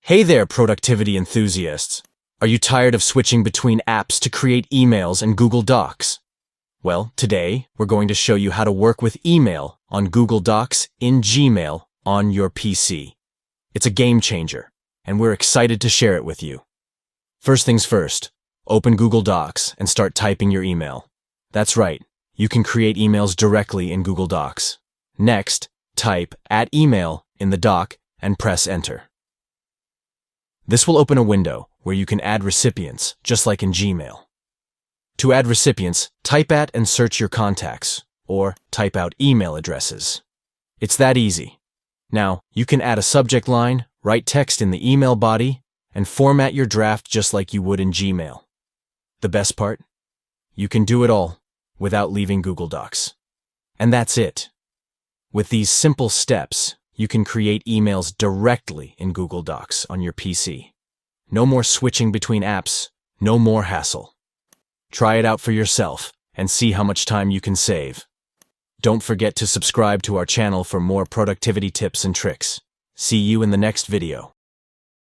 Hey there, productivity enthusiasts! Are you tired of switching between apps to create emails and Google Docs? Well, today we're going to show you how to work with email on Google Docs in Gmail on your PC. It's a game changer, and we're excited to share it with you. First things first, open Google Docs and start typing your email. That's right, you can create emails directly in Google Docs. Next, type @email in the doc and press enter. This will open a window where you can add recipients, just like in Gmail. To add recipients, type at and search your contacts, or type out email addresses. It's that easy. Now, you can add a subject line, write text in the email body, and format your draft just like you would in Gmail. The best part? You can do it all without leaving Google Docs. And that's it. With these simple steps, you can create emails directly in Google Docs on your PC. No more switching between apps, no more hassle. Try it out for yourself and see how much time you can save. Don't forget to subscribe to our channel for more productivity tips and tricks. See you in the next video.